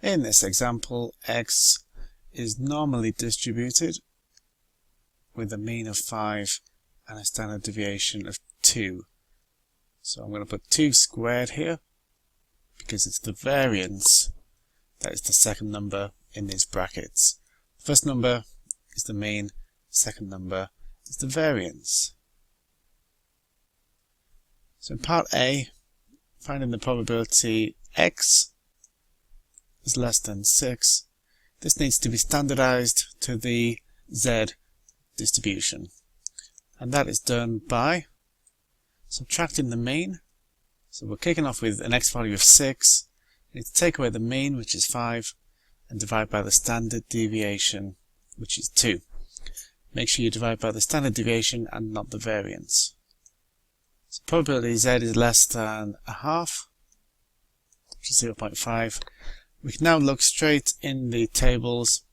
In this example, x is normally distributed with a mean of 5 and a standard deviation of 2. So I'm going to put 2 squared here because it's the variance that is the second number in these brackets. First number is the mean, second number is the variance. So in part A, finding the probability x is less than 6, this needs to be standardized to the z distribution. And that is done by subtracting the mean. So we're kicking off with an x value of 6. We need to take away the mean, which is 5, and divide by the standard deviation, which is 2. Make sure you divide by the standard deviation and not the variance. So probability z is less than a half, which is 0.5. We can now look straight in the tables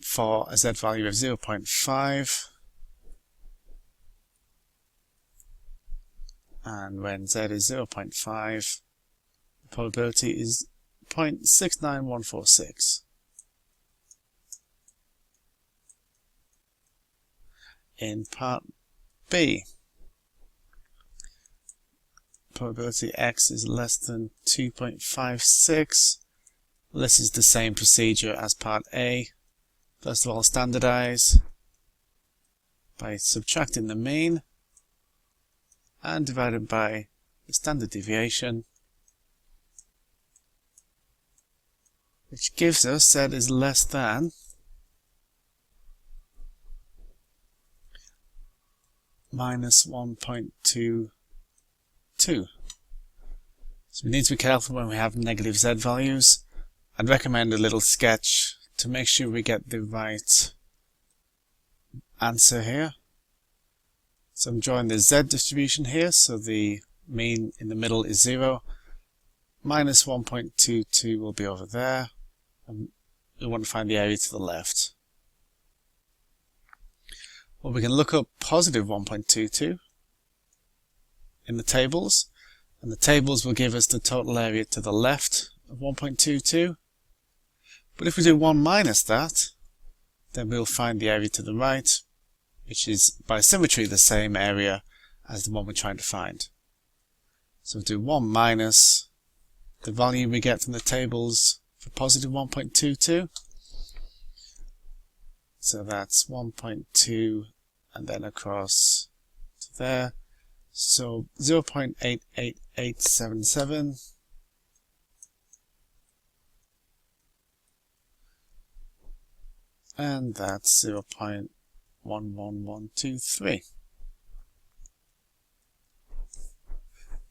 for a z value of 0.5. And when z is 0.5, the probability is 0.69146. In part B, probability x is less than 2.56. This is the same procedure as part A. First of all, standardize by subtracting the mean and divided by the standard deviation, which gives us z is less than minus 1.22. So we need to be careful when we have negative z values. I'd recommend a little sketch to make sure we get the right answer here. So I'm drawing the z distribution here, so the mean in the middle is 0. Minus 1.22 will be over there, and we want to find the area to the left. Well, we can look up positive 1.22 in the tables, and the tables will give us the total area to the left of 1.22. But if we do 1 minus that, then we'll find the area to the right, which is by symmetry the same area as the one we're trying to find. So we'll do 1 minus the value we get from the tables for positive 1.22. So that's 1.2 and then across to there. So 0.88877. And that's 0.11123.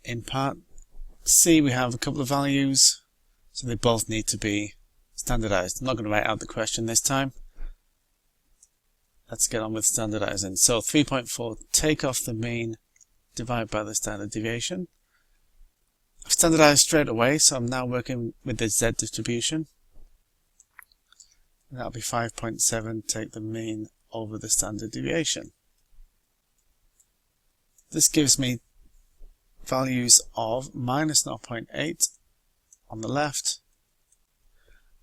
In part C, we have a couple of values, so they both need to be standardized. I'm not going to write out the question this time. Let's get on with standardizing. So 3.4, take off the mean, divide by the standard deviation. I've standardized straight away, so I'm now working with the z distribution. And that'll be 5.7, take the mean over the standard deviation. This gives me values of minus 0.8 on the left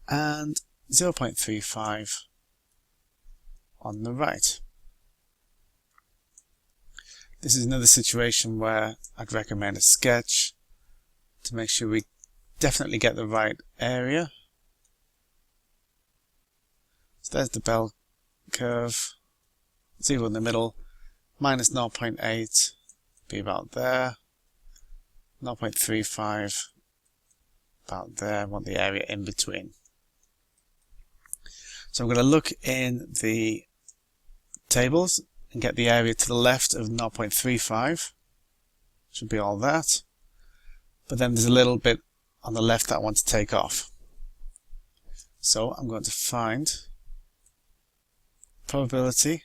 and 0.35 on the right. This is another situation where I'd recommend a sketch to make sure we definitely get the right area. So there's the bell curve, 0 in the middle, minus 0.8 be about there, 0.35 about there. I want the area in between. So I'm going to look in the tables and get the area to the left of 0.35. Should be all that. But then there's a little bit on the left that I want to take off. So I'm going to find probability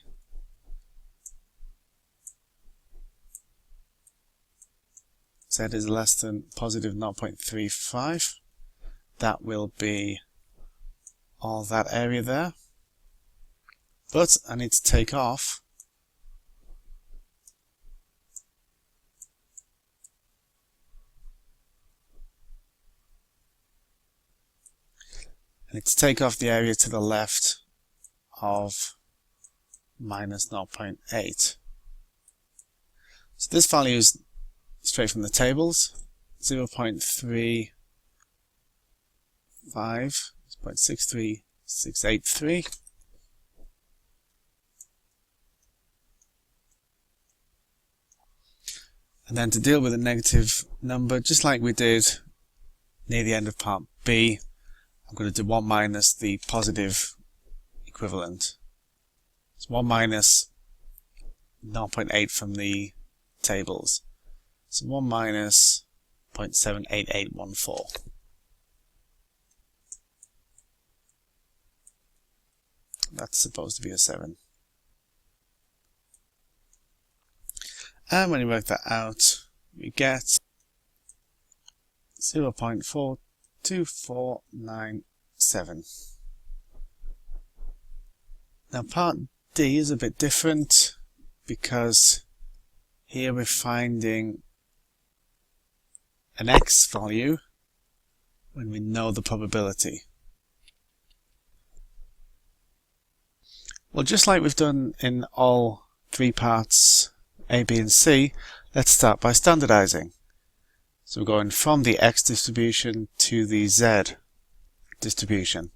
z is less than positive 0.35. That will be all that area there. But I need to take off and it's take off the area to the left of minus 0.8. So this value is straight from the tables, 0.35 is 0.63683. And then to deal with a negative number, just like we did near the end of part B, I'm going to do 1 minus the positive equivalent. It's 1 minus 0.8 from the tables. So 1 minus 0.78814. That's supposed to be a 7. And when you work that out, we get 0.42497. Now part D is a bit different because here we're finding an x value when we know the probability. Well, just like we've done in all 3 parts A, B and C, let's start by standardizing. So we're going from the x distribution to the z distribution.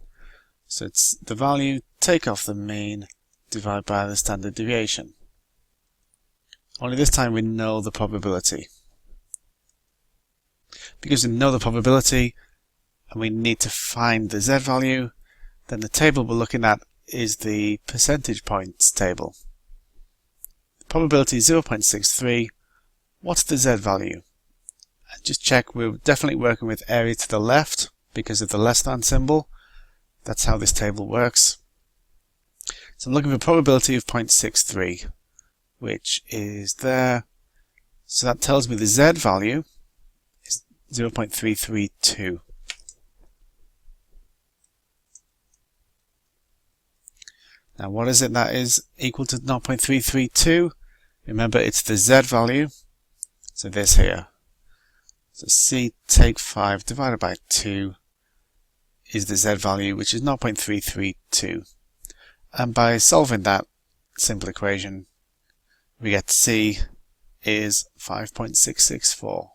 So it's the value, take off the mean, divide by the standard deviation. Only this time we know the probability. Because we know the probability and we need to find the z value, then the table we're looking at is the percentage points table. The probability is 0.63. What's the z value? Just check, we're definitely working with area to the left because of the less than symbol. That's how this table works. So I'm looking for a probability of 0.63, which is there. So that tells me the z value is 0.332. Now what is it that is equal to 0.332? Remember, it's the z value, so this here. So C take 5 divided by 2 is the z value, which is 0.332. And by solving that simple equation, we get C is 5.664.